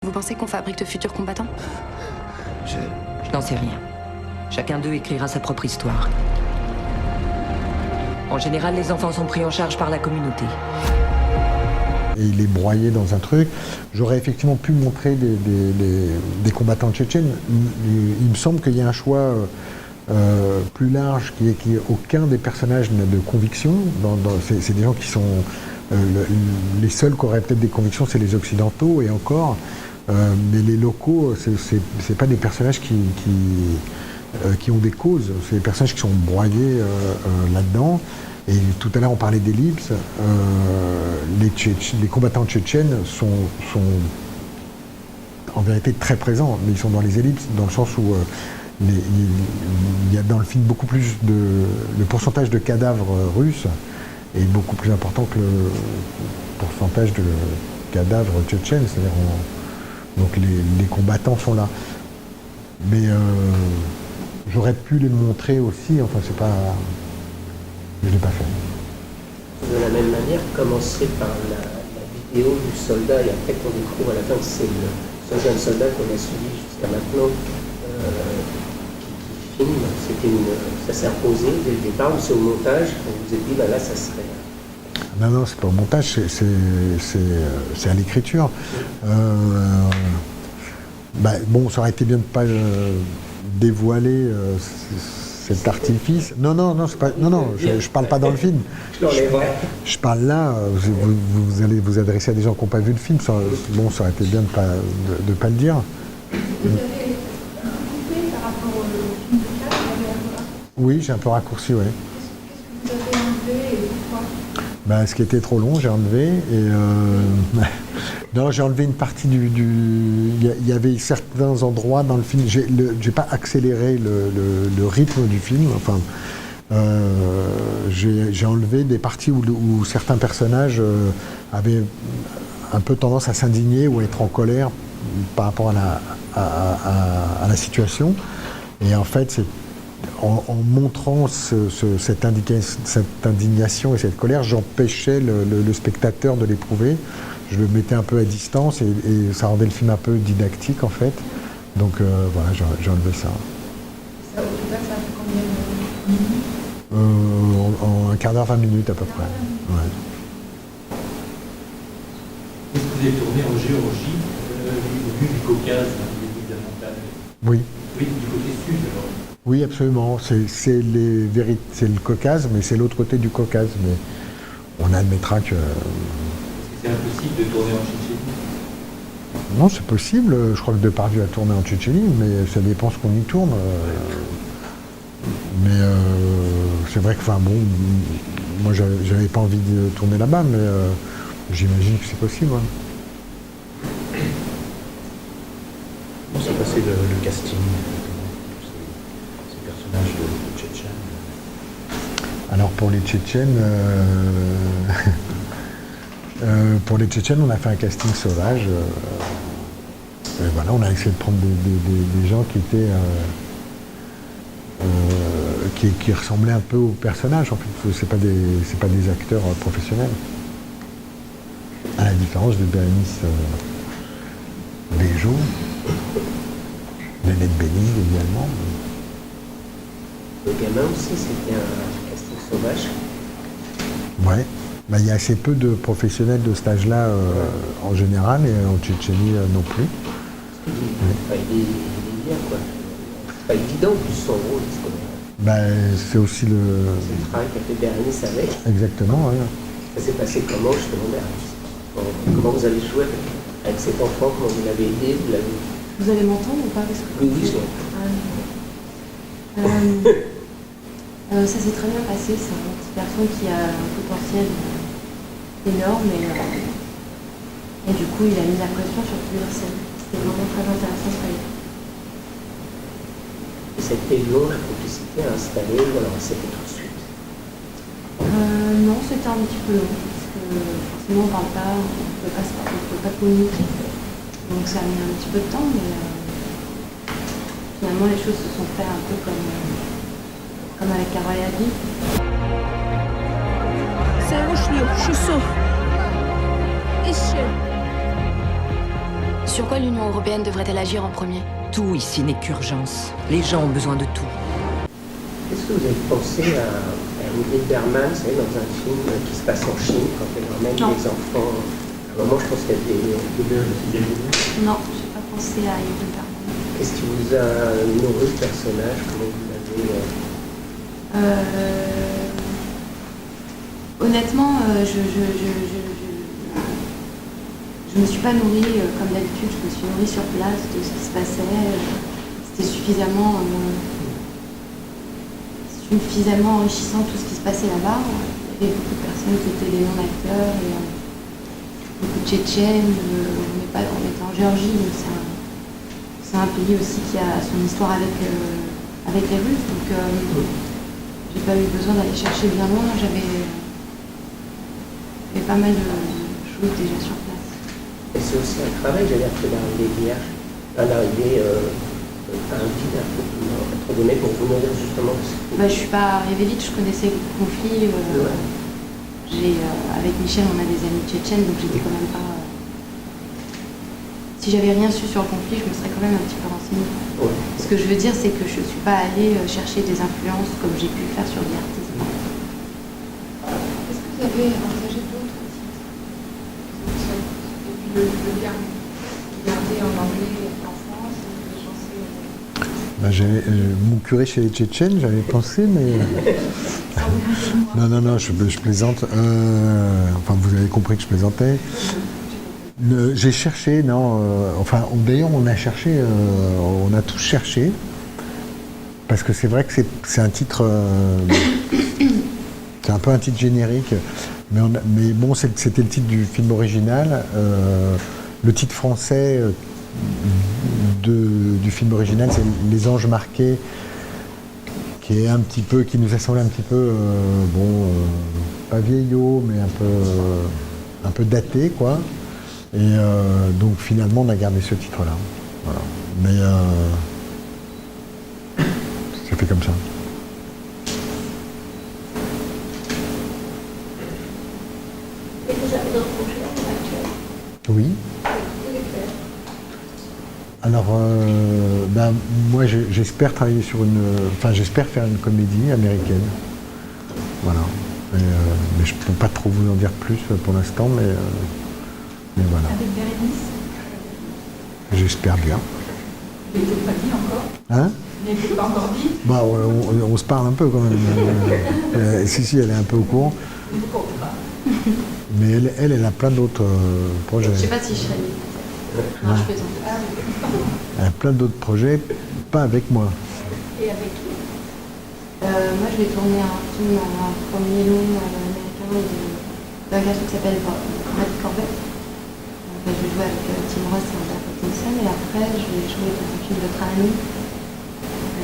Vous pensez qu'on fabrique de futurs combattants? Je n'en sais rien. Chacun d'eux écrira sa propre histoire. En général, les enfants sont pris en charge par la communauté. Et il est broyé dans un truc. J'aurais effectivement pu montrer des combattants tchétchènes. Il me semble qu'il y a un choix plus large, qui est aucun des personnages n'a de conviction. C'est des gens qui sont... les seuls qui auraient peut-être des convictions, c'est les Occidentaux, et encore. Mais les locaux, c'est pas des personnages qui ont des causes. C'est des personnages qui sont broyés là-dedans. Et tout à l'heure, on parlait d'ellipses. Les combattants tchétchènes sont en vérité très présents, mais ils sont dans les ellipses, dans le sens où il y a dans le film beaucoup plus le pourcentage de cadavres russes est beaucoup plus important que le pourcentage de cadavres tchétchènes. C'est-à-dire, donc les combattants sont là. Mais j'aurais pu les montrer aussi. Enfin, c'est pas. Je ne l'ai pas fait. De la même manière, commencer par la vidéo du soldat et après qu'on découvre à la fin que c'est ce jeune soldat qu'on a suivi jusqu'à maintenant qui filme. Ça s'est imposé dès le départ ou c'est au montage on vous a dit là ça serait... Non, c'est pas au montage, c'est à l'écriture. Bon, ça aurait été bien de ne pas dévoiler cet artifice. Non, c'est pas. Non, je parle pas dans le film. Je parle là. Vous allez vous adresser à des gens qui n'ont pas vu le film. Ça aurait été bien de ne pas le dire. Vous avez coupé par rapport au film de Cannes? Oui, j'ai un peu raccourci, oui. Qu'est-ce que vous avez enlevé et pourquoi? Ce qui était trop long, j'ai enlevé. Non, j'ai enlevé une partie du... Il y avait certains endroits dans le film... J'ai pas accéléré le rythme du film. Enfin, j'ai enlevé des parties où certains personnages avaient un peu tendance à s'indigner ou à être en colère par rapport à la situation. Et en fait, en montrant cette indignation et cette colère, j'empêchais le spectateur de l'éprouver. Je le mettais un peu à distance et ça rendait le film un peu didactique en fait. Donc voilà, j'ai enlevé ça. Ça, au total, ça fait combien de minutes? En un quart d'heure, 20 minutes à peu près. Ouais. Est-ce que vous avez tourné en Géorgie, au but du Caucase, au début de la montagne? Oui. Oui, du côté sud alors. Oui, absolument. C'est le Caucase, mais c'est l'autre côté du Caucase. Mais on admettra que... C'est impossible de tourner en Tchétchénie? Non, c'est possible. Je crois que Depardieu a tourné en Tchétchénie, mais ça dépend ce qu'on y tourne. Mais c'est vrai que, moi, j'avais pas envie de tourner là-bas, mais j'imagine que c'est possible. Ouais. Comment s'est passé le casting ces personnages de Tchétchènes? Alors pour les Tchétchènes, on a fait un casting sauvage. Et voilà, on a essayé de prendre des gens qui étaient qui ressemblaient un peu aux personnages. En fait, c'est pas des acteurs professionnels. À la différence de Bérénice Bejo, Nénette Bénig également. Le gamin aussi, c'était un casting sauvage. Ouais. Il y a assez peu de professionnels de cet âge-là en général, et en Tchétchénie non plus. Il est bien, quoi. C'est pas évident, en plus, son rôle. C'est aussi le... C'est le travail qu'a fait Bérénice avec. Exactement, oui. Ça s'est passé comment, justement, Bérénice? Comment vous avez joué avec cet enfant? Comment vous l'avez aidé? Vous allez m'entendre ou pas? Oui, je l'entends. Ça s'est très bien passé. C'est un petit garçon qui a un potentiel énorme et du coup, il a mis la pression sur plusieurs scènes. C'était vraiment très intéressant ce travail. Et ça a été long, la complicité à installer, ou alors c'était tout de suite? Non, c'était un petit peu long, parce que forcément on ne parle pas, on ne peut pas communiquer. Donc ça a mis un petit peu de temps, mais finalement les choses se sont faites un peu comme avec Carole et Abby. Sur quoi l'Union européenne devrait-elle agir en premier? Tout ici n'est qu'urgence. Les gens ont besoin de tout. Est-ce que vous avez pensé à Ingrid Bergman, vous savez, dans un film qui se passe en Chine, quand elle emmène Non. les enfants? À un moment, je pense qu'il y a des... Non, je n'ai pas pensé à Ingrid Bergman. Qu'est-ce qui vous a nourri le personnage? Comment vous l'avez... Honnêtement, je me suis pas nourrie comme d'habitude, je me suis nourrie sur place de ce qui se passait. C'était suffisamment enrichissant tout ce qui se passait là-bas. Il y avait beaucoup de personnes qui étaient des non-acteurs et beaucoup de Tchétchènes. On était en Géorgie, donc c'est un pays aussi qui a son histoire avec les Russes. Donc j'ai pas eu besoin d'aller chercher bien loin. J'avais pas mal de choses déjà sur place. Et c'est aussi un travail, j'allais dire, que d'arriver vierge, d'arriver à un vide, entre guillemets, pour vous nourrir justement. Je suis pas arrivée vite, je connaissais le conflit. Avec Michel, on a des amis tchétchènes, donc j'étais quand même pas... Si j'avais rien su sur le conflit, je me serais quand même un petit peu renseignée. Ouais. Ce que je veux dire, c'est que je suis pas allée chercher des influences comme j'ai pu le faire sur des artistes. Est-ce que vous avez envisagé d'autres titres? Et puis le garder en anglais en France, et les chancer Mon curé chez les Tchétchènes, j'avais pensé, mais... Non, je plaisante. Enfin, vous avez compris que je plaisantais. J'ai cherché, d'ailleurs, on a cherché, on a tous cherché, parce que c'est vrai que c'est un titre... c'est un peu un titre générique, mais bon, c'était le titre du film original. Le titre français du film original, c'est Les Anges Marqués, qui nous a semblé un petit peu, pas vieillot, mais un peu daté, quoi. Et donc finalement, on a gardé ce titre-là. Voilà. Mais ça fait comme ça. Et vous avez d'autres projets actuels? Oui. Alors, moi, j'espère travailler j'espère faire une comédie américaine. Voilà. Mais je ne peux pas trop vous en dire plus pour l'instant, mais voilà. Avec Bérénice? J'espère bien. Il n'était pas dit encore? Hein? Il n'était pas encore dit? On se parle un peu quand même. Si, elle est un peu au courant. Mais elle a plein d'autres projets. Je sais pas si je serais libre. Non, je plaisante. Elle a plein d'autres projets, pas avec moi. Et avec qui? Moi, je vais tourner un film, un premier long américain d'un garçon qui s'appelle Brad Corbett. Je vais jouer avec Tim Roth et Robert Pattinson. Et après, je vais jouer dans un film de Trani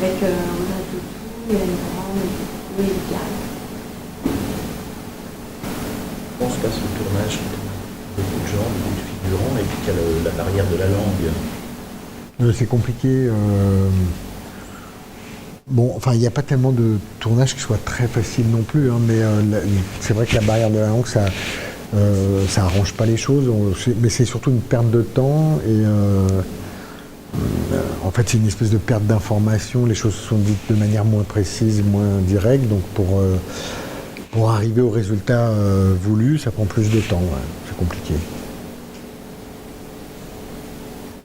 avec Rosa Toutou, Hélène Brown, et Louis Gary. Comment se passe le tournage quand on a beaucoup de gens, beaucoup de figurants, et puis qu'il y a la barrière de la langue? C'est compliqué. Il n'y a pas tellement de tournage qui soit très facile non plus, hein, mais c'est vrai que la barrière de la langue, ça arrange pas les choses, mais c'est surtout une perte de temps et en fait c'est une espèce de perte d'information, les choses sont dites de manière moins précise, moins directe, donc pour arriver au résultat voulu, ça prend plus de temps, ouais, c'est compliqué.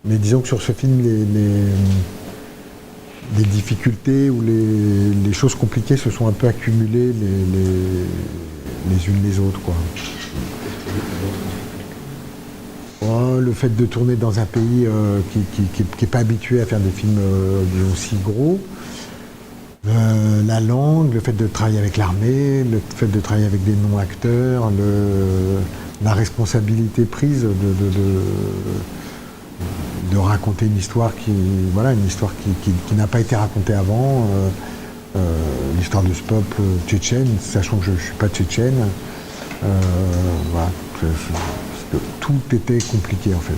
Mais disons que sur ce film, les difficultés ou les choses compliquées se sont un peu accumulées les unes les autres, quoi. Le fait de tourner dans un pays qui n'est pas habitué à faire des films aussi gros, la langue, le fait de travailler avec l'armée, le fait de travailler avec des non-acteurs, la responsabilité prise de raconter une histoire qui n'a pas été racontée avant, l'histoire de ce peuple tchétchène, sachant que je ne suis pas tchétchène. Voilà, tout était compliqué en fait.